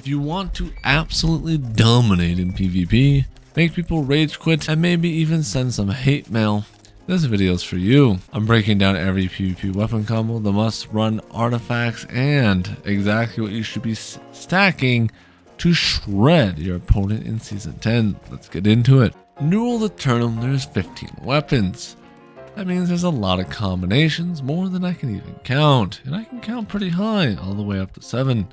If you want to absolutely dominate in PvP, make people rage quit, and maybe even send some hate mail, this video is for you. I'm breaking down every PvP weapon combo, the must run artifacts, and exactly what you should be stacking to shred your opponent in Season 10. Let's get into it. New World Aeternum, there's 15 weapons. That means there's a lot of combinations, more than I can even count. And I can count pretty high, all the way up to 7.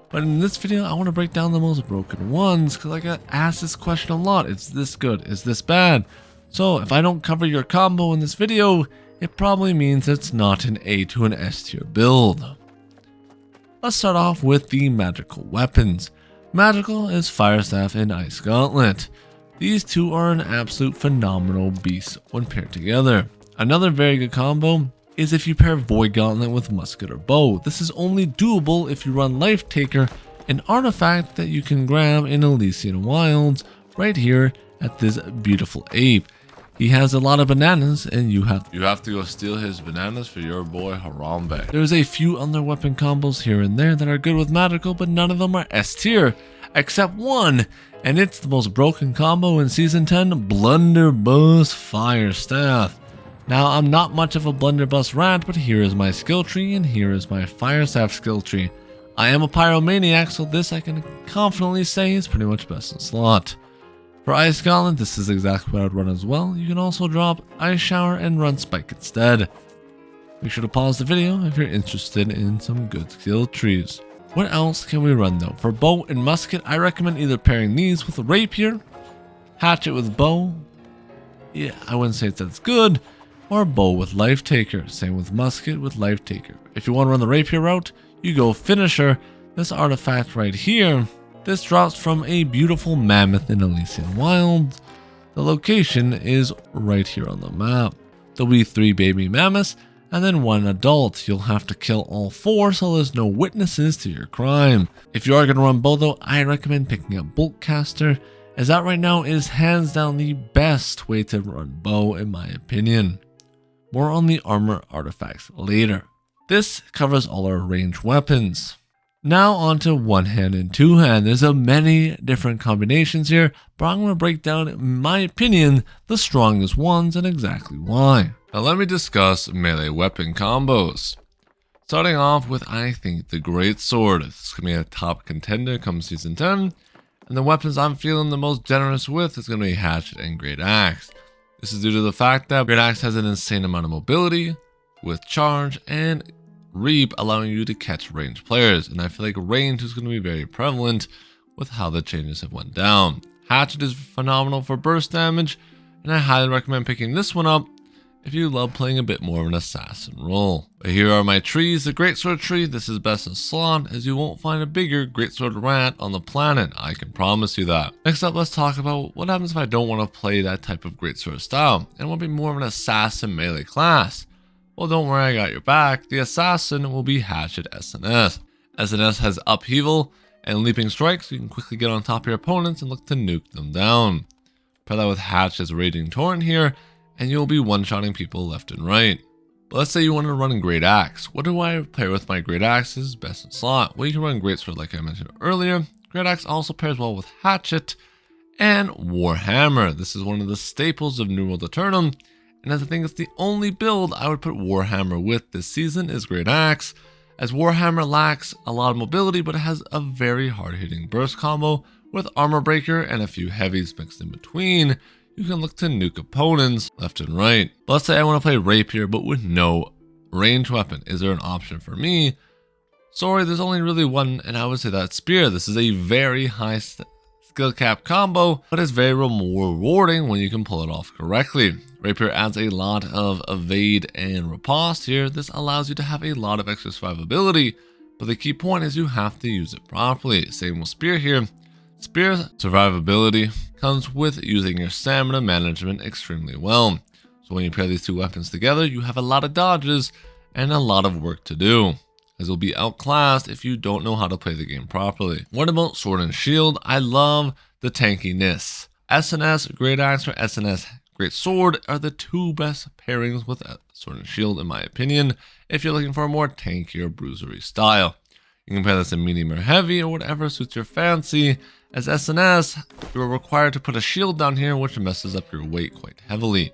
But in this video, I want to break down the most broken ones, because I got asked this question a lot. Is this good? Is this bad? So if I don't cover your combo in this video, it probably means it's not an A to an S tier build. Let's start off with the magical weapons. Magical is Fire Staff and Ice Gauntlet. These two are an absolute phenomenal beast when paired together. Another very good combo is if you pair Void Gauntlet with Musket or Bow. This is only doable if you run Lifetaker, an artifact that you can grab in Elysian Wilds right here at this beautiful ape. He has a lot of bananas, and you have to go steal his bananas for your boy Harambe. There's a few other weapon combos here and there that are good with magical, but none of them are S tier, except one, and it's the most broken combo in Season 10, Blunderbuss Fire Staff. Now, I'm not much of a Blunderbuss rat, but here is my skill tree, and here is my Fire Staff skill tree. I am a Pyromaniac, so this I can confidently say is pretty much best in slot. For Ice Gauntlet, this is exactly what I would run as well. You can also drop Ice Shower and run Spike instead. Make sure to pause the video if you're interested in some good skill trees. What else can we run though? For Bow and Musket, I recommend either pairing these with Rapier, Hatchet with Bow, yeah, I wouldn't say that's good, or Bow with Lifetaker, same with Musket with Lifetaker. If you want to run the Rapier route, you go Finisher, this artifact right here. This drops from a beautiful mammoth in Elysian Wilds. The location is right here on the map. There'll be 3 baby mammoths and then 1 adult. You'll have to kill all 4 so there's no witnesses to your crime. If you are going to run Bow though, I recommend picking up Boltcaster, as that right now is hands down the best way to run Bow in my opinion. More on the armor artifacts later. This covers all our ranged weapons. Now on to one hand and two hand. There's a many different combinations here, but I'm going to break down, in my opinion, the strongest ones and exactly why. Now let me discuss melee weapon combos. Starting off with, I think, the Great Sword. This is going to be a top contender come Season 10, and the weapons I'm feeling the most generous with is going to be Hatchet and Great Axe. This is due to the fact that Great Axe has an insane amount of mobility with charge and Reap, allowing you to catch ranged players, and I feel like range is going to be very prevalent with how the changes have went down. Hatchet is phenomenal for burst damage, and I highly recommend picking this one up if you love playing a bit more of an assassin role. But here are my trees. The Greatsword tree, this is best in slot, as you won't find a bigger Greatsword rat on the planet, I can promise you that. Next up, let's talk about what happens if I don't want to play that type of Greatsword style, and want to be more of an assassin melee class. Well, don't worry, I got your back. The assassin will be Hatchet SNS. SNS has upheaval and leaping strikes, so you can quickly get on top of your opponents and look to nuke them down. Pair that with Hatchet's Raging Torrent here, and you'll be one-shotting people left and right. But let's say you want to run Great Axe. What do I pair with my Great Axes best in slot? Well, you can run Greatsword like I mentioned earlier. Great Axe also pairs well with Hatchet and Warhammer. This is one of the staples of New World Aeternum, and as I think it's the only build I would put Warhammer with this season is Great Axe, as Warhammer lacks a lot of mobility, but it has a very hard-hitting burst combo with Armor Breaker and a few heavies mixed in between. You can look to nuke opponents left and right. But let's say I want to play Rapier, but with no ranged weapon. Is there an option for me? Sorry, there's only really one, and I would say that's Spear. This is a very high skill cap combo, but it's very rewarding when you can pull it off correctly. Rapier adds a lot of evade and riposte here. This allows you to have a lot of extra survivability, but the key point is you have to use it properly. Same with Spear here. Spear survivability comes with using your stamina management extremely well. So when you pair these two weapons together, you have a lot of dodges and a lot of work to do, as you'll be outclassed if you don't know how to play the game properly. What about Sword and Shield? I love the tankiness. SNS Great Axe or SNS Great Sword are the two best pairings with Sword and Shield in my opinion, if you're looking for a more tankier bruisery style. You can pair this in medium or heavy or whatever suits your fancy. As SNS, you are required to put a shield down here, which messes up your weight quite heavily.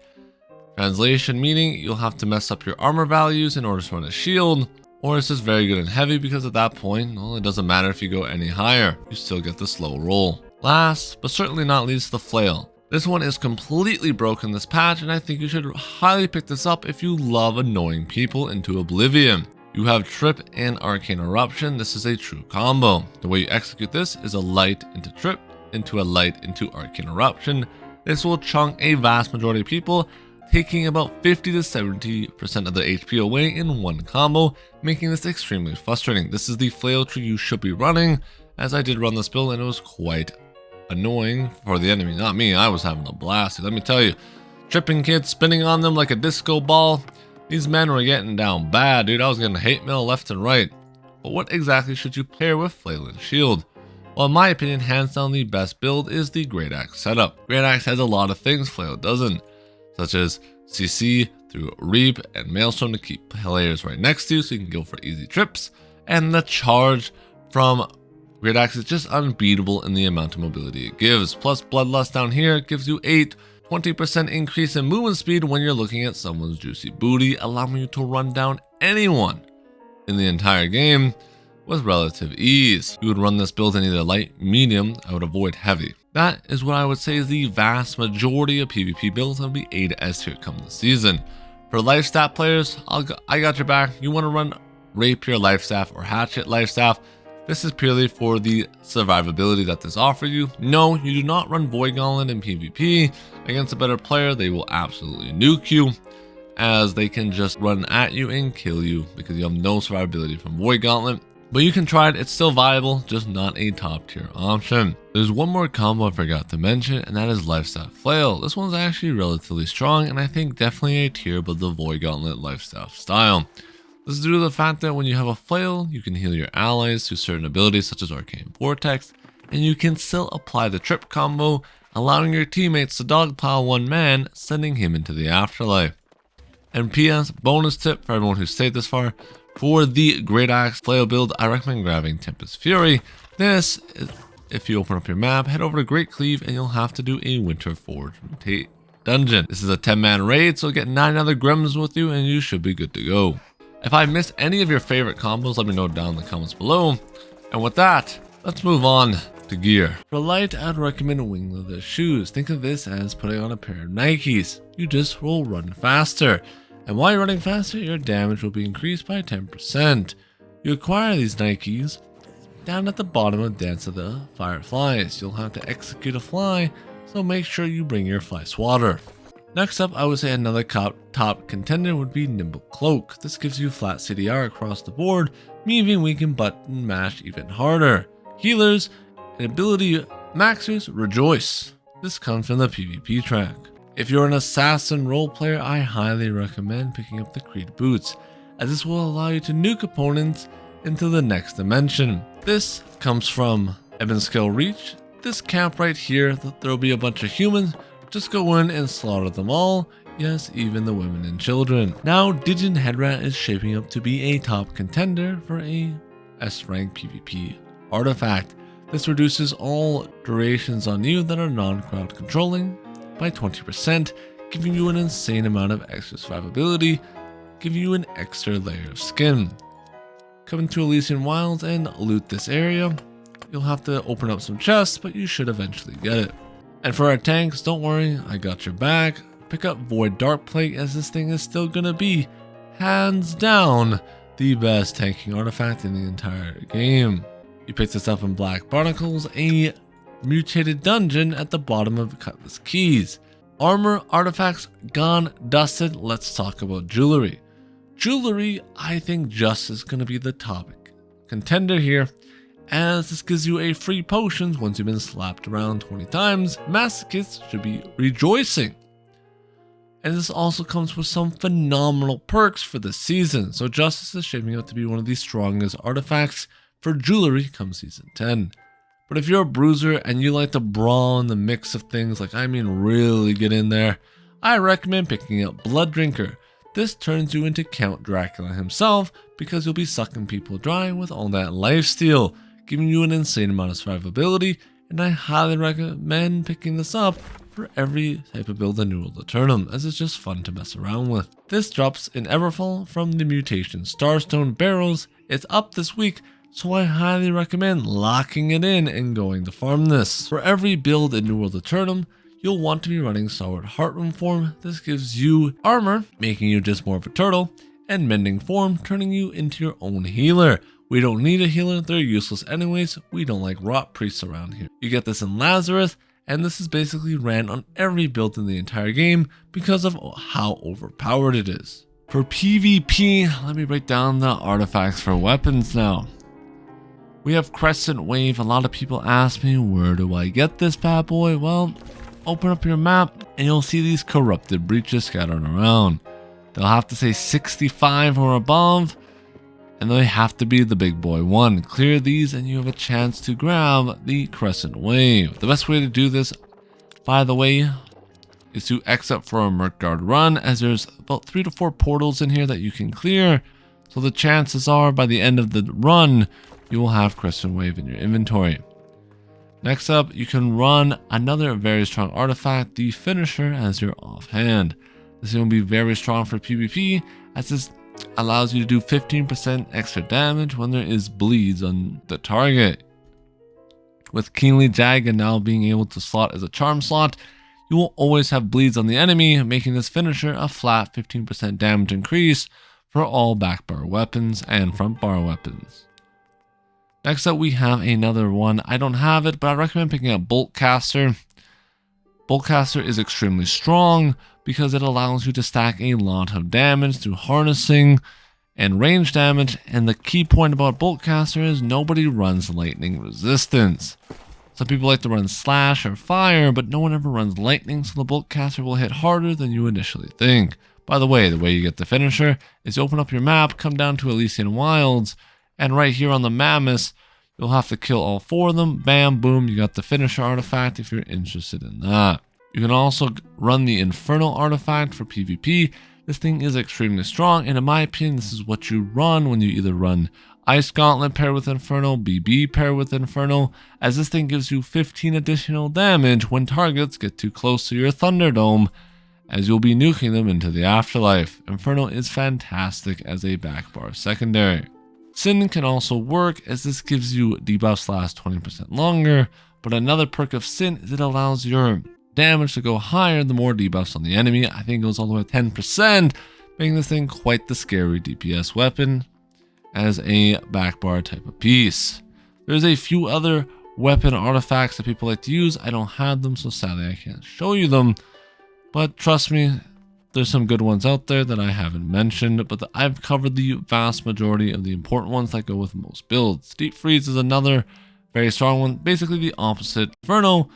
Translation meaning you'll have to mess up your armor values in order to run a shield, or it's just very good in heavy because at that point, well, it doesn't matter if you go any higher, you still get the slow roll. Last, but certainly not least, the flail. This one is completely broken this patch, and I think you should highly pick this up if you love annoying people into oblivion. You have Trip and Arcane Eruption. This is a true combo. The way you execute this is a light into Trip, into a light into Arcane Eruption. This will chunk a vast majority of people, taking about 50 to 70% of the HP away in one combo, making this extremely frustrating. This is the flail tree you should be running, as I did run this build and it was quite annoying for the enemy, not me. I was having a blast, let me tell you. Tripping kids, spinning on them like a disco ball. These men were getting down bad, dude. I was getting hate mail left and right. But what exactly should you pair with Flail and Shield? Well, in my opinion, hands down the best build is the Great Axe setup. Great Axe has a lot of things Flail doesn't, such as CC through Reap and Maelstrom to keep players right next to you so you can go for easy trips. And the charge from Great Axe is just unbeatable in the amount of mobility it gives. Plus Bloodlust down here gives you 20% increase in movement speed when you're looking at someone's juicy booty, allowing you to run down anyone in the entire game with relative ease. You would run this build in either light, medium. I would avoid heavy. That is what I would say is the vast majority of PvP builds that will be A to S tier come this season. For life stat players, I got your back. You want to run Rapier Lifestaff or Hatchet Lifestaff. This is purely for the survivability that this offers you. No, you do not run Void Gauntlet in PvP. Against a better player, they will absolutely nuke you, as they can just run at you and kill you because you have no survivability from Void Gauntlet. But you can try it, it's still viable, just not a top tier option. There's one more combo I forgot to mention, and that is Lifestaff Flail. This one's actually relatively strong, and I think definitely a tier above the Void Gauntlet Lifestaff style. This is due to the fact that when you have a flail, you can heal your allies through certain abilities such as Arcane Vortex, and you can still apply the trip combo, allowing your teammates to dogpile one man, sending him into the afterlife. And PS, bonus tip for everyone who stayed this far, for the Great Axe Flail build, I recommend grabbing Tempest Fury. This is, if you open up your map, head over to Great Cleave and you'll have to do a Winter Forge Mutate dungeon. This is a 10-man raid, so get 9 other Grims with you and you should be good to go. If I missed any of your favorite combos, let me know down in the comments below. And with that, let's move on to gear. For light, I'd recommend wing leather shoes. Think of this as putting on a pair of Nikes. You just will run faster. And while you're running faster, your damage will be increased by 10%. You acquire these Nikes down at the bottom of Dance of the Fireflies. You'll have to execute a fly, so make sure you bring your fly swatter. Next up, I would say another top contender would be Nimble Cloak. This gives you flat CDR across the board, meaning we can button mash even harder. Healers and ability maxers rejoice. This comes from the PvP track. If you're an assassin role player, I highly recommend picking up the Creed boots, as this will allow you to nuke opponents into the next dimension. This comes from Ebon Scale Reach. This camp right here, there'll be a bunch of humans. Just go in and slaughter them all, yes, even the women and children. Now, Digin Headrat is shaping up to be a top contender for a S-rank PvP artifact. This reduces all durations on you that are non-crowd controlling by 20%, giving you an insane amount of extra survivability, giving you an extra layer of skin. Come into Elysian Wilds and loot this area. You'll have to open up some chests, but you should eventually get it. And for our tanks, don't worry, I got your back. Pick up Void Dark Plague, as this thing is still gonna be, hands down, the best tanking artifact in the entire game. You pick this up in Black Barnacles, a mutated dungeon at the bottom of Cutlass Keys. Armor artifacts gone dusted, let's talk about jewelry. Jewelry, I think just is gonna be the topic contender here, as this gives you a free potions once you've been slapped around 20 times. Masochists should be rejoicing. And this also comes with some phenomenal perks for the season, so Justice is shaping up to be one of the strongest artifacts for jewelry come season 10. But if you're a bruiser and you like to brawl in the mix of things, like I mean really get in there, I recommend picking up Bloodrinker. This turns you into Count Dracula himself because you'll be sucking people dry with all that lifesteal, giving you an insane amount of survivability, and I highly recommend picking this up for every type of build in New World Aeternum, as it's just fun to mess around with. This drops in Everfall from the Mutation Starstone Barrels. It's up this week, so I highly recommend locking it in and going to farm this. For every build in New World Aeternum, you'll want to be running Solid Heartroom form. This gives you armor, making you just more of a turtle, and Mending form, turning you into your own healer. We don't need a healer, they're useless anyways. We don't like rot priests around here. You get this in Lazarus, and this is basically ran on every build in the entire game because of how overpowered it is. For PvP, let me break down the artifacts for weapons now. We have Crescent Wave. A lot of people ask me, where do I get this bad boy? Well, open up your map and you'll see these corrupted breaches scattered around. They'll have to say 65 or above, and they have to be the big boy one. Clear these and you have a chance to grab the Crescent Wave. The best way to do this, by the way, is to exit for a Merkguard run, as there's about 3 to 4 portals in here that you can clear. So the chances are by the end of the run, you will have Crescent Wave in your inventory. Next up, you can run another very strong artifact, the Finisher, as your offhand. This is going to be very strong for PvP, as this allows you to do 15% extra damage when there is bleeds on the target. With Keenly Jagged now being able to slot as a charm slot, you will always have bleeds on the enemy, making this finisher a flat 15% damage increase for all back bar weapons and front bar weapons. Next up, we have another one. I don't have it, but I recommend picking up Boltcaster. Boltcaster is extremely strong because it allows you to stack a lot of damage through harnessing and range damage, and the key point about Boltcaster is nobody runs lightning resistance. Some people like to run slash or fire, but no one ever runs lightning, so the Boltcaster will hit harder than you initially think. By the way you get the finisher is you open up your map, come down to Elysian Wilds, and right here on the Mammoths, you'll have to kill all 4 of them. Bam, boom, you got the finisher artifact if you're interested in that. You can also run the Infernal artifact for PvP. This thing is extremely strong, and in my opinion, this is what you run when you either run Ice Gauntlet paired with Infernal, BB paired with Infernal, as this thing gives you 15 additional damage when targets get too close to your Thunderdome, as you'll be nuking them into the afterlife. Infernal is fantastic as a backbar secondary. Sin can also work, as this gives you debuffs last 20% longer, but another perk of Sin is it allows your damage to go higher the more debuffs on the enemy. I think it goes all the way to 10%, making this thing quite the scary DPS weapon as a backbar type of piece. There's a few other weapon artifacts that people like to use. I don't have them, so sadly I can't show you them, but trust me, there's some good ones out there that I haven't mentioned, but I've covered the vast majority of the important ones that go with most builds. Deep Freeze is another very strong one, basically the opposite Inferno,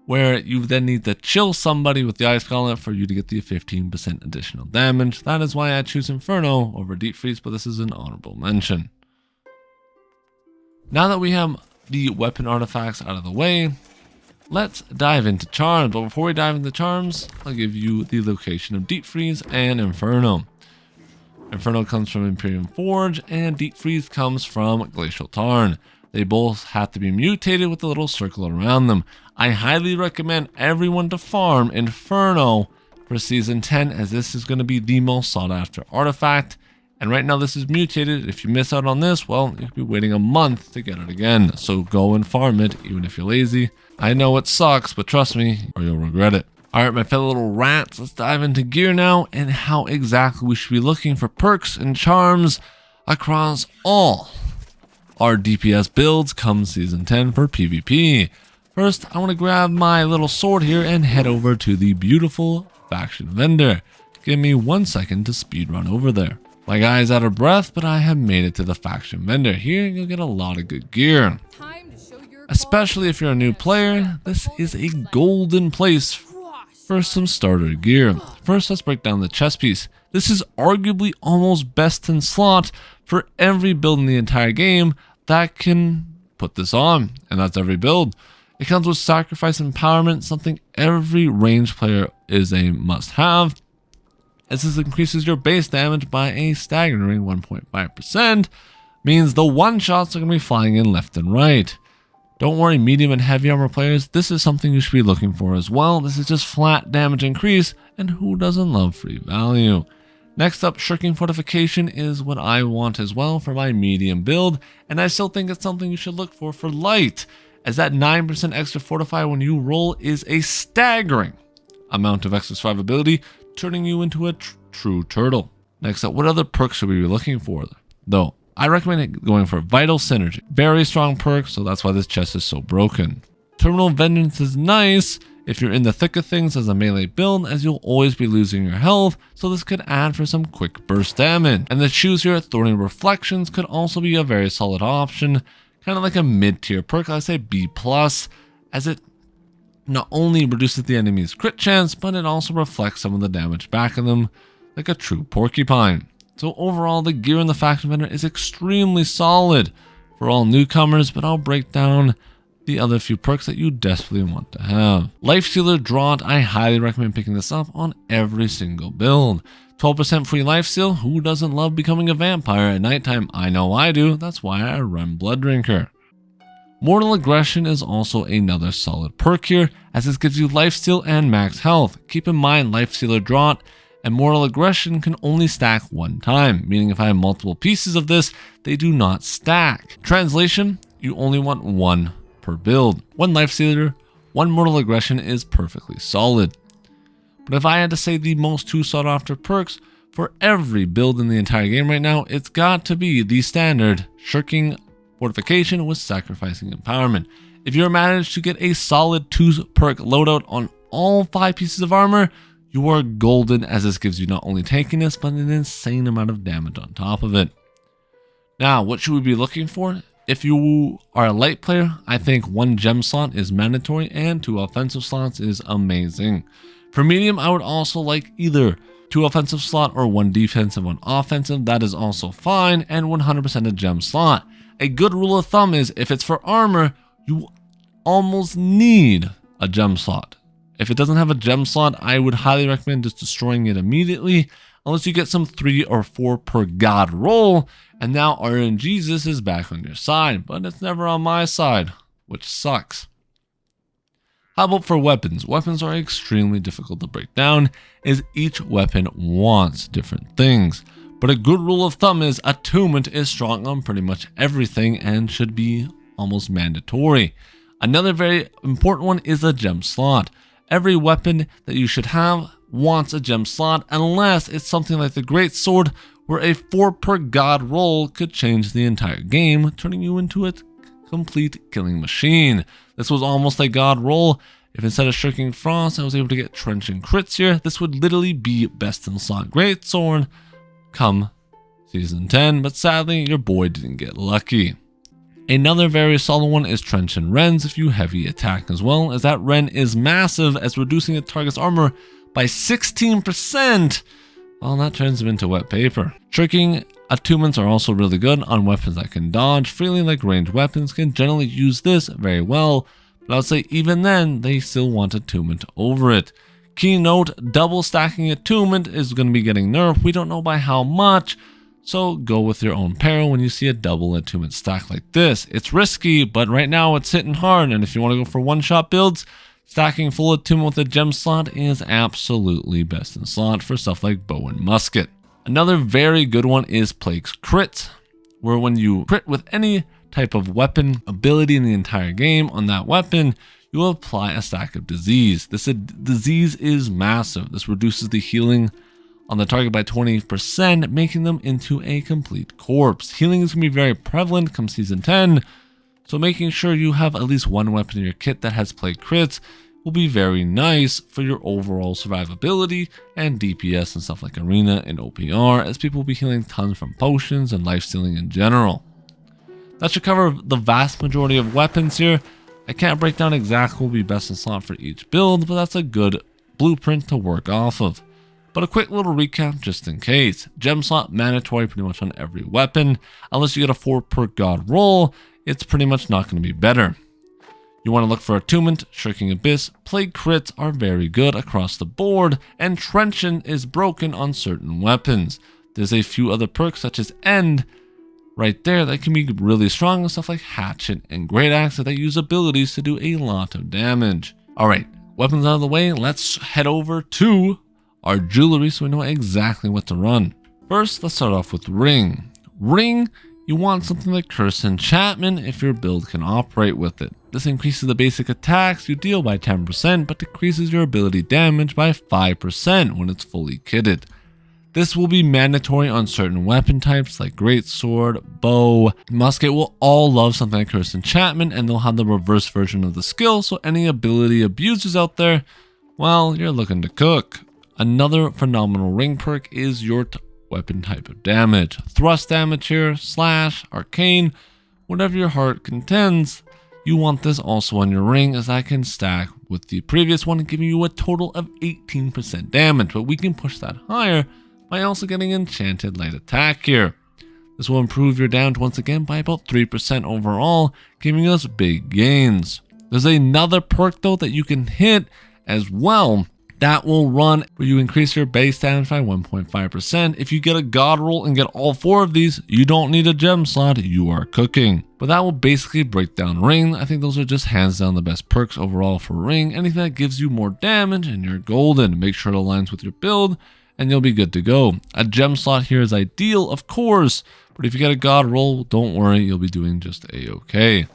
where you then need to chill somebody with the Ice Gauntlet for you to get the 15% additional damage. That is why I choose Inferno over Deep Freeze, but this is an honorable mention. Now that we have the weapon artifacts out of the way, let's dive into charms. But before we dive into charms, I'll give you the location of Deep Freeze and Inferno. Inferno comes from Imperium Forge, and Deep Freeze comes from Glacial Tarn. They both have to be mutated with a little circle around them. I highly recommend everyone to farm Inferno for Season 10, as this is going to be the most sought after artifact. And right now this is mutated. If you miss out on this, well, you could be waiting a month to get it again. So go and farm it, even if you're lazy. I know it sucks, but trust me, or you'll regret it. Alright, my fellow little rats, let's dive into gear now and how exactly we should be looking for perks and charms across all our DPS builds come Season 10 for PvP. First, I want to grab my little sword here and head over to the beautiful faction vendor. Give me 1 second to speedrun over there. My guy's out of breath, but I have made it to the faction vendor. Here, you'll get a lot of good gear. Especially if you're a new player, this is a golden place for some starter gear. First, let's break down the chest piece. This is arguably almost best in slot for every build in the entire game that can put this on, and that's every build. It comes with Sacrifice Empowerment, something every range player is a must-have. as this increases your base damage by a staggering 1.5%, means the one-shots are going to be flying in left and right. Don't worry, medium and heavy armor players, this is something you should be looking for as well. This is just flat damage increase, and who doesn't love free value? Next up, Sherking Fortification is what I want as well for my medium build, and I still think it's something you should look for light, as that 9% extra fortify when you roll is a staggering amount of extra survivability, turning you into a true turtle. Next up, what other perks should we be looking for though? I recommend going for Vital Synergy. Very strong perk, so that's why this chest is so broken. Terminal Vengeance is nice if you're in the thick of things as a melee build, as you'll always be losing your health, so this could add for some quick burst damage. And the shoes here, Thorny Reflections, could also be a very solid option, kind of like a mid-tier perk, I'd say B+, as it not only reduces the enemy's crit chance, but it also reflects some of the damage back of them, like a true porcupine. So overall, the gear in the faction vendor is extremely solid for all newcomers, but I'll break down the other few perks that you desperately want to have. Life Stealer Draught, I highly recommend picking this up on every single build. 12% free life steal, who doesn't love becoming a vampire at nighttime? I know I do, that's why I run Bloodrinker. Mortal Aggression is also another solid perk here, as this gives you lifesteal and max health. Keep in mind, Life Stealer Draught and Mortal Aggression can only stack one time, meaning if I have multiple pieces of this, they do not stack. Translation, you only want one per build. One Lifestealer, one Mortal Aggression is perfectly solid. But if I had to say the most two sought after perks for every build in the entire game right now, it's got to be the standard Sherking Fortification with Sacrificing Empowerment. If you're managed to get a solid 2 perk loadout on all 5 pieces of armor, you are golden, as this gives you not only tankiness, but an insane amount of damage on top of it. Now, what should we be looking for? If you are a light player, I think 1 gem slot is mandatory and 2 offensive slots is amazing. For medium, I would also like either 2 offensive slot or 1 defensive, 1 offensive. That is also fine, and 100% a gem slot. A good rule of thumb is if it's for armor, you almost need a gem slot. If it doesn't have a gem slot, I would highly recommend just destroying it immediately, unless you get some 3 or 4 per god roll, and now RNGesus is back on your side, but it's never on my side, which sucks. How about for weapons? Weapons are extremely difficult to break down, as each weapon wants different things. But a good rule of thumb is Atunement is strong on pretty much everything and should be almost mandatory. Another very important one is a gem slot. Every weapon that you should have wants a gem slot, unless it's something like the Great Sword, where a 4 per god roll could change the entire game, turning you into a complete killing machine. This was almost a god roll. If instead of Shirking Frost, I was able to get Trenching Crits here, this would literally be best in slot Great Sword come Season 10, but sadly, your boy didn't get lucky. Another very solid one is Trench and Rends if you heavy attack as well, as that Ren is massive, as reducing a target's armor by 16%. Well, that turns them into wet paper. Shirking Attunements are also really good on weapons that can dodge freely, like ranged weapons can generally use this very well, but I would say even then, they still want Attunement over it. Keynote, double stacking Attunement is going to be getting nerfed. We don't know by how much, so go with your own peril when you see a double Attunement stack like this. It's risky, but right now it's hitting hard, and if you want to go for one-shot builds, stacking full Attunement with a gem slot is absolutely best in slot for stuff like bow and musket. Another very good one is Plague's Crit, where when you crit with any type of weapon ability in the entire game on that weapon, you will apply a stack of disease. This disease is massive. This reduces the healing on the target by 20%, making them into a complete corpse. Healing is going to be very prevalent come Season 10, so making sure you have at least one weapon in your kit that has Plague Crits will be very nice for your overall survivability and DPS and stuff like Arena and OPR, as people will be healing tons from potions and life stealing in general. That should cover the vast majority of weapons here. I can't break down exactly what will be best in slot for each build, but that's a good blueprint to work off of. But a quick little recap just in case. Gem slot mandatory pretty much on every weapon. Unless you get a 4 per god roll, it's pretty much not going to be better. You want to look for Atunement, Sherking Abyss, Plague crits are very good across the board, and Trenchant is broken on certain weapons. There's a few other perks such as End right there that can be really strong, and stuff like Hatchet and Great Axe that use abilities to do a lot of damage. Alright, weapons out of the way, let's head over to our jewelry so we know exactly what to run. First, let's start off with Ring. Ring, you want something like Curse Enchantment if your build can operate with it. This increases the basic attacks you deal by 10%, but decreases your ability damage by 5% when it's fully kitted. This will be mandatory on certain weapon types like Greatsword, Bow, Musket will all love something like Curse Enchantment, and they'll have the reverse version of the skill, so any ability abusers out there, well, you're looking to cook. Another phenomenal ring perk is your weapon type of damage. Thrust damage here, slash, arcane, whatever your heart contends. You want this also on your ring, as that can stack with the previous one, giving you a total of 18% damage, but we can push that higher by also getting Enchanted Light Attack here. This will improve your damage once again by about 3% overall, giving us big gains. There's another perk though that you can hit as well that will run where you increase your base damage by 1.5%. If you get a god roll and get all 4 of these, you don't need a gem slot, you are cooking. But that will basically break down Ring. I think those are just hands down the best perks overall for Ring. Anything that gives you more damage and you're golden. Make sure it aligns with your build and you'll be good to go. A gem slot here is ideal, of course, but if you get a god roll, don't worry, you'll be doing just a-okay.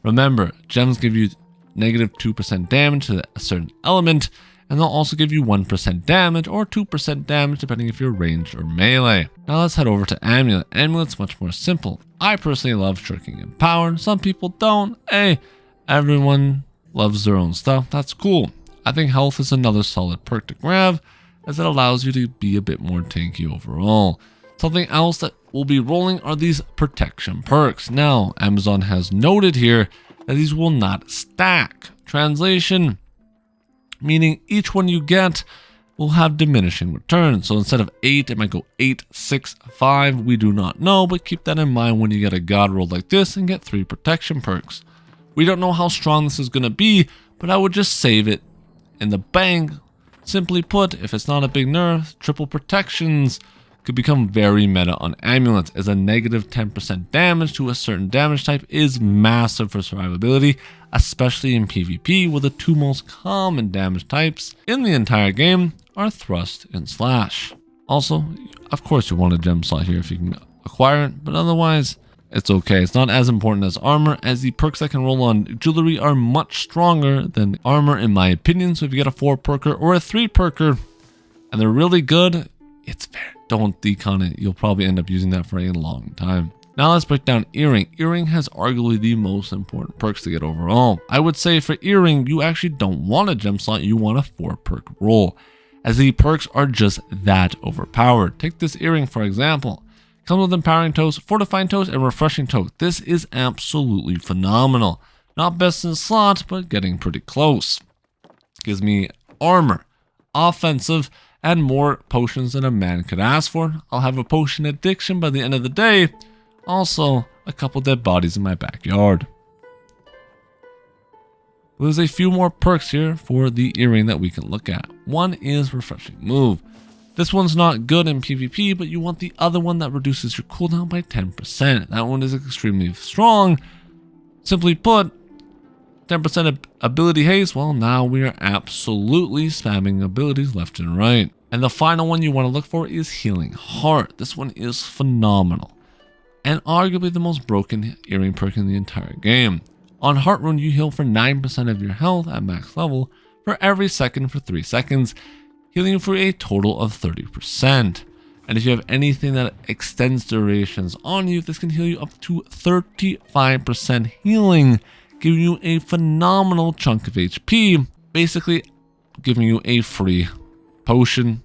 Remember, gems give you negative 2% damage to a certain element, and they'll also give you 1% damage or 2% damage depending if you're ranged or melee. Now let's head over to Amulet. Amulet's much more simple. I personally love Sherking and Power. Some people don't. Hey, everyone loves their own stuff. That's cool. I think Health is another solid perk to grab, as it allows you to be a bit more tanky overall. Something else that will be rolling are these protection perks. Now, Amazon has noted here that these will not stack. Translation, meaning each one you get will have diminishing returns. So instead of 8, it might go 8, 6, 5. We do not know, but keep that in mind when you get a god roll like this and get 3 protection perks. We don't know how strong this is going to be, but I would just save it in the bank. Simply put, if it's not a big nerf, triple protections could become very meta on Amulets, as a negative 10% damage to a certain damage type is massive for survivability, especially in PvP, where the 2 most common damage types in the entire game are Thrust and Slash. Also, of course you want a gem slot here if you can acquire it, but otherwise it's okay. It's not as important as armor, as the perks that can roll on jewelry are much stronger than armor in my opinion. So if you get a 4 perker or a 3 perker and they're really good, it's fair. Don't decon it. You'll probably end up using that for a long time. Now let's break down Earring. Earring has arguably the most important perks to get overall. I would say for Earring, you actually don't want a gem slot, you want a 4 perk roll, as the perks are just that overpowered. Take this Earring for example. Comes with Empowering Toast, Fortifying Toast, and Refreshing Toast. This is absolutely phenomenal. Not best in slot, but getting pretty close. Gives me armor, offensive, and more potions than a man could ask for. I'll have a potion addiction by the end of the day. Also, a couple dead bodies in my backyard. There's a few more perks here for the Earring that we can look at. One is Refreshing Move. This one's not good in PvP, but you want the other one that reduces your cooldown by 10%. That one is extremely strong. Simply put, 10% ability haste, well now we are absolutely spamming abilities left and right. And the final one you want to look for is Healing Heart. This one is phenomenal, and arguably the most broken Earring perk in the entire game. On Heart Rune, you heal for 9% of your health at max level for every second for 3 seconds, healing you for a total of 30%. And if you have anything that extends durations on you, this can heal you up to 35% healing, giving you a phenomenal chunk of HP, basically giving you a free potion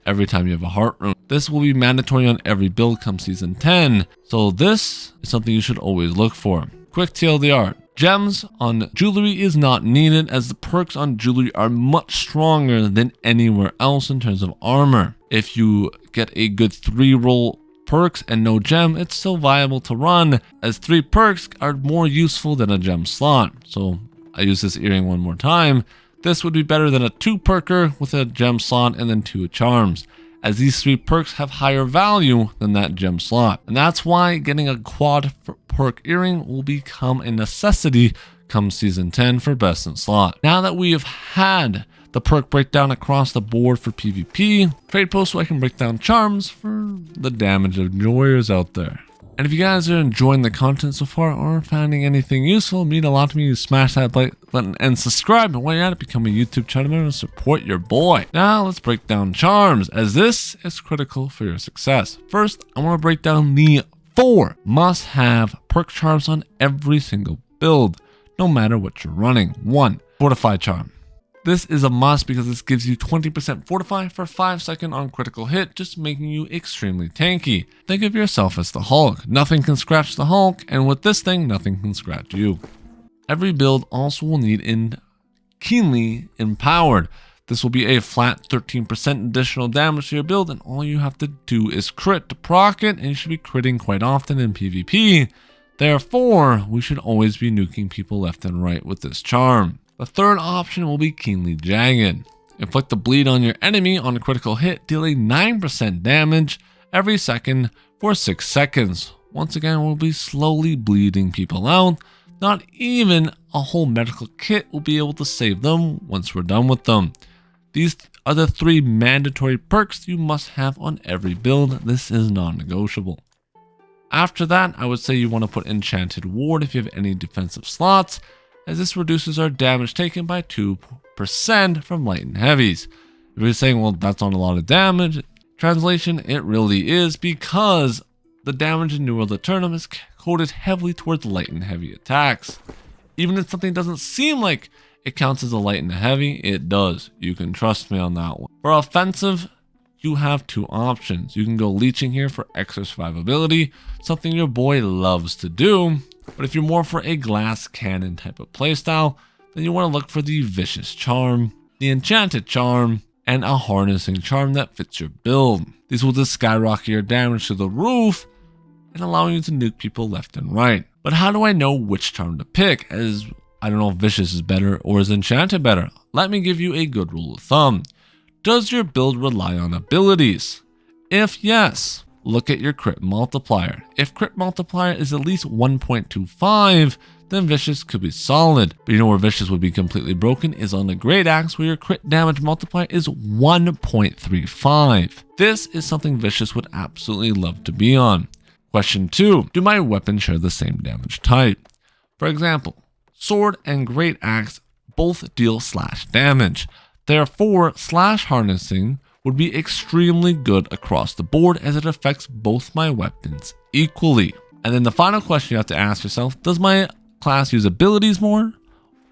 every time you have a Heart Rune. This will be mandatory on every build come Season 10, so this is something you should always look for. Quick TLDR, gems on jewelry is not needed, as the perks on jewelry are much stronger than anywhere else in terms of armor. If you get a good 3 roll perks and no gem, it's still viable to run, as 3 perks are more useful than a gem slot. So I use this earring one more time, this would be better than a 2 perker with a gem slot and then 2 charms, as these 3 perks have higher value than that gem slot. And that's why getting a quad perk earring will become a necessity come season 10 for best in slot. Now that we have had the perk breakdown across the board for PvP, trade post so I can break down charms for the damage enjoyers out there. And if you guys are enjoying the content so far or finding anything useful, it means a lot to me. Smash that like button and subscribe. And while you're at it, become a YouTube channel member and support your boy. Now let's break down charms, as this is critical for your success. First, I want to break down the 4 must-have perk charms on every single build, no matter what you're running. 1. Fortify charm. This is a must because this gives you 20% fortify for 5 seconds on critical hit, just making you extremely tanky. Think of yourself as the Hulk. Nothing can scratch the Hulk, and with this thing, nothing can scratch you. Every build also will need keenly empowered. This will be a flat 13% additional damage to your build, and all you have to do is crit to proc it, and you should be critting quite often in PvP. Therefore, we should always be nuking people left and right with this charm. The third option will be Keenly Jagged. Inflict a bleed on your enemy on a critical hit, dealing 9% damage every second for 6 seconds. Once again, we'll be slowly bleeding people out. Not even a whole medical kit will be able to save them once we're done with them. These are the 3 mandatory perks you must have on every build. This is non-negotiable. After that, I would say you want to put Enchanted Ward if you have any defensive slots, as this reduces our damage taken by 2% from light and heavies. If you're saying, well, that's not a lot of damage, translation, it really is, because the damage in New World Aeternum is coded heavily towards light and heavy attacks. Even if something doesn't seem like it counts as a light and a heavy, it does. You can trust me on that one. For offensive, you have 2 options. You can go leeching here for extra survivability, something your boy loves to do. But if you're more for a glass cannon type of playstyle, then you want to look for the vicious charm, the enchanted charm, and a harnessing charm that fits your build. These will just skyrocket your damage to the roof and allow you to nuke people left and right. But how do I know which charm to pick, as I don't know if vicious is better or is enchanted better? Let me give you a good rule of thumb. Does your build rely on abilities? If yes, look at your crit multiplier. If crit multiplier is at least 1.25, then vicious could be solid. But you know where vicious would be completely broken is on the great axe, where your crit damage multiplier is 1.35. This is something vicious would absolutely love to be on. Question 2, do my weapons share the same damage type? For example, sword and great axe both deal slash damage. Therefore, slash harnessing would be extremely good across the board, as it affects both my weapons equally. And then the final question you have to ask yourself, does my class use abilities more,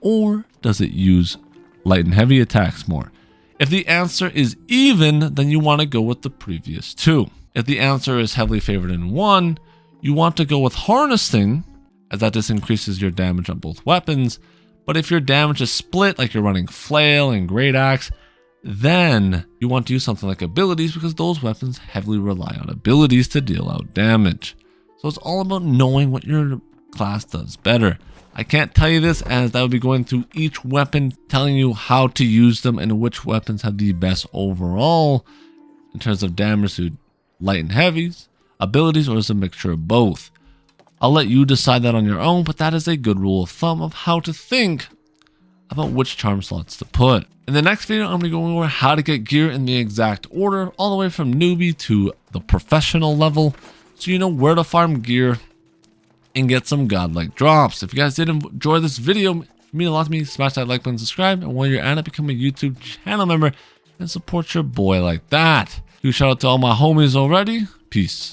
or does it use light and heavy attacks more? If the answer is even, then you want to go with the previous 2. If the answer is heavily favored in one, you want to go with harnessing, as that just increases your damage on both weapons. But if your damage is split, like you're running flail and great axe, then you want to use something like abilities, because those weapons heavily rely on abilities to deal out damage. So it's all about knowing what your class does better. I can't tell you this, as that would be going through each weapon, telling you how to use them and which weapons have the best overall in terms of damage to light and heavies, abilities, or is a mixture of both. I'll let you decide that on your own, but that is a good rule of thumb of how to think about which charm slots to put. In the next video, I'm going to go over how to get gear in the exact order, all the way from newbie to the professional level, so you know where to farm gear and get some godlike drops. If you guys did enjoy this video, it means a lot to me. Smash that like button, subscribe, and while you're at it, become a YouTube channel member and support your boy like that. Huge shout out to all my homies already. Peace.